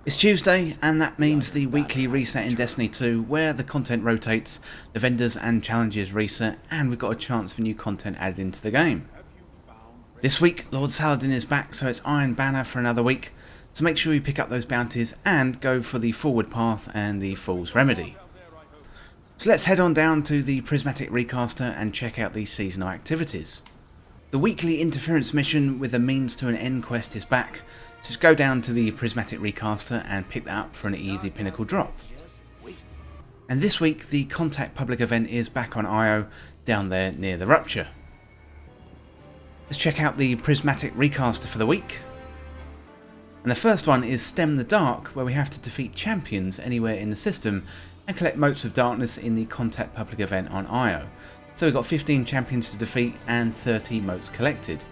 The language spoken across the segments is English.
It's Tuesday, and that means the weekly reset in Destiny 2, where the content rotates, the vendors and challenges reset, and we've got a chance for new content added into the game. This week, Lord Saladin is back, so it's Iron Banner for another week, so make sure you pick up those bounties and go for the Forward Path and the Fool's Remedy. So let's head on down to the Prismatic Recaster and check out the seasonal activities. The weekly interference mission with a means to an end quest is back, so just go down to the Prismatic Recaster and pick that up for an easy Pinnacle drop. And this week the Contact public event is back on IO, down there near the Rupture. Let's check out the Prismatic Recaster for the week. And the first one is Stem the Dark, where we have to defeat champions anywhere in the system and collect Motes of Darkness in the Contact public event on IO. So we've got 15 champions to defeat and 30 motes collected.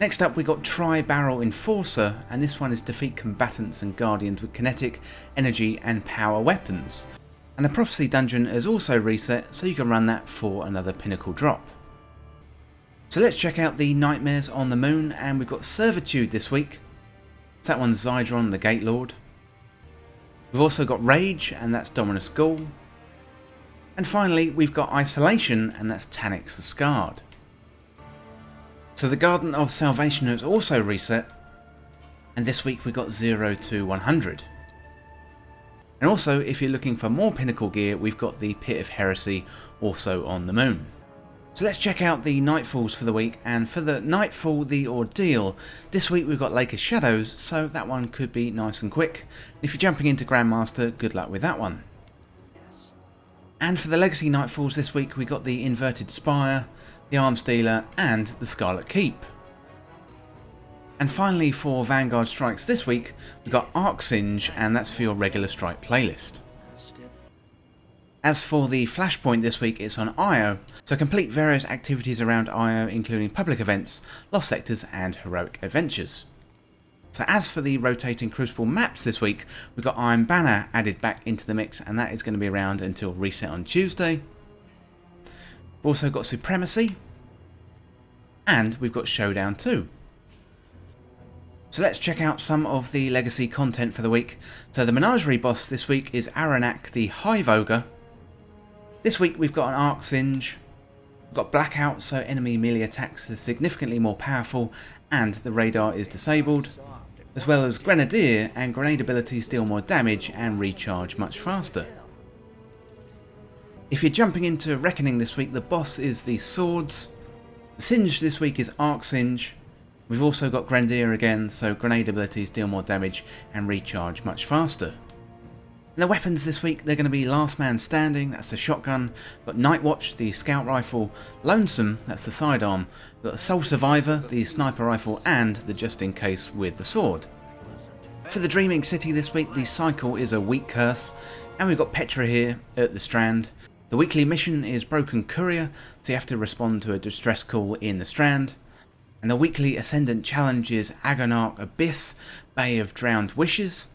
Next up we got Tri-Barrel Enforcer, and this one is defeat combatants and guardians with kinetic, energy and power weapons. And the Prophecy dungeon has also reset, so you can run that for another Pinnacle drop. So let's check out the Nightmares on the Moon, and we've got Servitude this week. So that one's Zydron the Gate Lord. We've also got Rage, and that's Dominus Ghoul. And finally we've got Isolation, and that's Taniks the Scarred. So the Garden of Salvation has also reset, and this week we got 0 to 100. And also, if you're looking for more Pinnacle gear, we've got the Pit of Heresy also on the Moon. So let's check out the Nightfalls for the week, and for the Nightfall the Ordeal, this week we've got Lake of Shadows, so that one could be nice and quick. If you're jumping into Grandmaster, good luck with that one. And for the Legacy Nightfalls this week we got the Inverted Spire, the Arms Dealer and the Scarlet Keep. And finally for Vanguard Strikes this week we got Arc Singe, and that's for your regular strike playlist. As for the Flashpoint this week, it's on IO, so complete various activities around IO including public events, lost sectors and heroic adventures. So as for the rotating Crucible maps this week, we've got Iron Banner added back into the mix, and that is going to be around until reset on Tuesday. We've also got Supremacy, and we've got Showdown 2. So let's check out some of the legacy content for the week. So the Menagerie boss this week is Aranak the Hive Ogre. This week we've got an Arc Singe, we've got Blackout, so enemy melee attacks are significantly more powerful and the radar is disabled, as well as Grenadier, and grenade abilities deal more damage and recharge much faster. If you're jumping into Reckoning this week, the boss is the Swords. The Singe this week is Arc Singe. We've also got Grenadier again, so grenade abilities deal more damage and recharge much faster. And the weapons this week, they're going to be Last Man Standing, that's the shotgun, we've got Nightwatch, the scout rifle, Lonesome, that's the sidearm, we've got the Sole Survivor, the sniper rifle, and the Just In Case with the sword. For the Dreaming City this week, the cycle is a weak curse, and we've got Petra here at the Strand. The weekly mission is Broken Courier, so you have to respond to a distress call in the Strand. And the weekly Ascendant challenge is Agonarch Abyss, Bay of Drowned Wishes.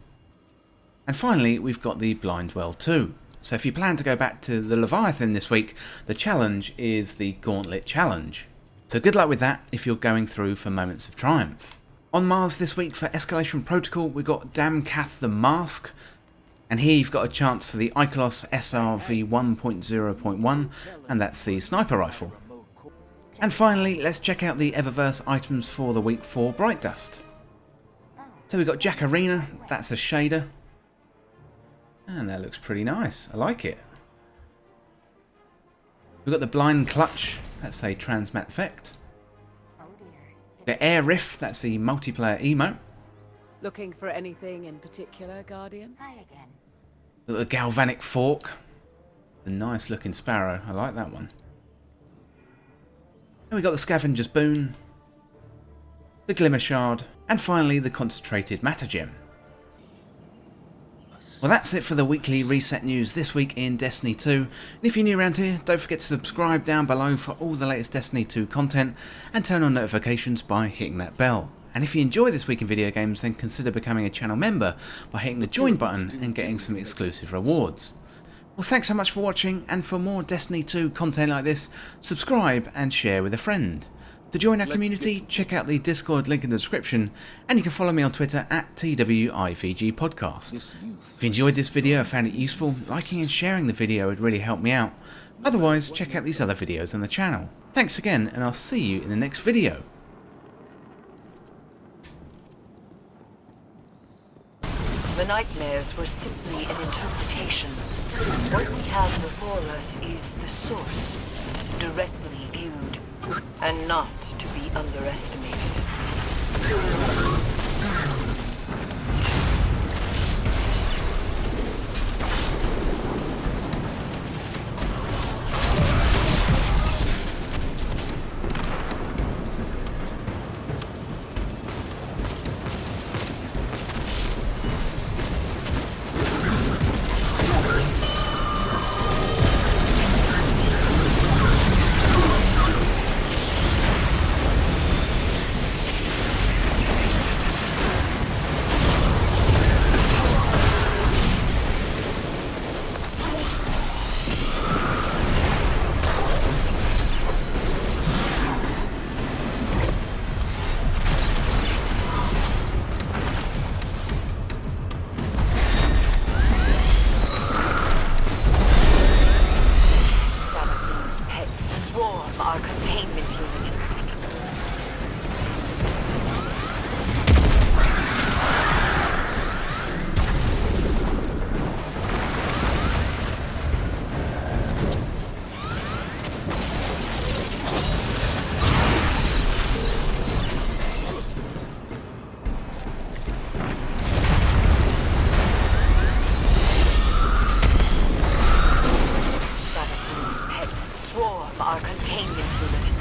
And finally we've got the Blind Well 2. So if you plan to go back to the Leviathan this week, the challenge is the Gauntlet Challenge. So good luck with that if you're going through for Moments of Triumph. On Mars this week for Escalation Protocol we've got Damkath the Mask. And here you've got a chance for the Ikelos SRV 1.0.1, and that's the sniper rifle. And finally, let's check out the Eververse items for the week for Bright Dust. So we've got Jack Arena, that's a shader. And that looks pretty nice, I like it. We've got the Blind Clutch, that's a transmat effect. The Air Riff, that's the multiplayer emote. Looking for anything in particular, Guardian? Hi again. The Galvanic Fork. The nice looking sparrow, I like that one. Then we got the Scavenger's Boon, the Glimmer Shard, and finally the Concentrated Matter Gem. Well, that's it for the weekly reset news this week in Destiny 2. And if you're new around here, don't forget to subscribe down below for all the latest Destiny 2 content and turn on notifications by hitting that bell. And if you enjoy this week in video games, then consider becoming a channel member by hitting the join button and getting some exclusive rewards. Well, thanks so much for watching, and for more Destiny 2 content like this, subscribe and share with a friend. To join our community, check out the Discord link in the description, and you can follow me on Twitter at TWIVG Podcast. If you enjoyed this video and found it useful, liking and sharing the video would really help me out. Otherwise, check out these other videos on the channel. Thanks again, and I'll see you in the next video. The nightmares were simply an interpretation. What we have before us is the source, directly viewed, and not to be underestimated. Our containment unit. Our containment unit.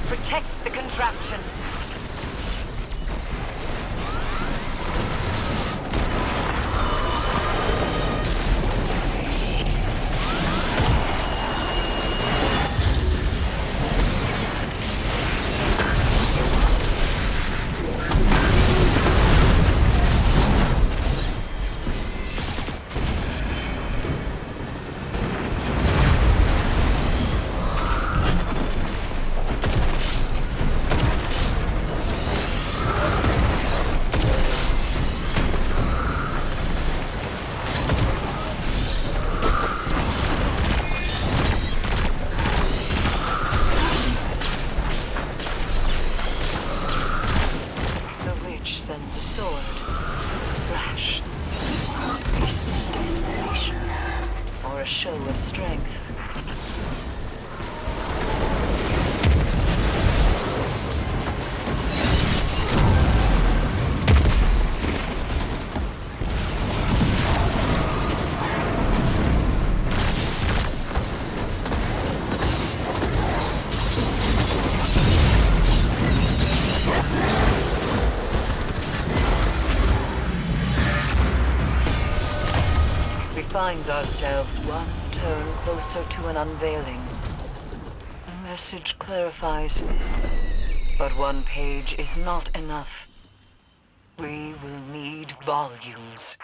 Protects the contraption. Sends a sword. Rash. Is this desperation or a show of strength? Find ourselves one turn closer to an unveiling. The message clarifies, but one page is not enough. We will need volumes.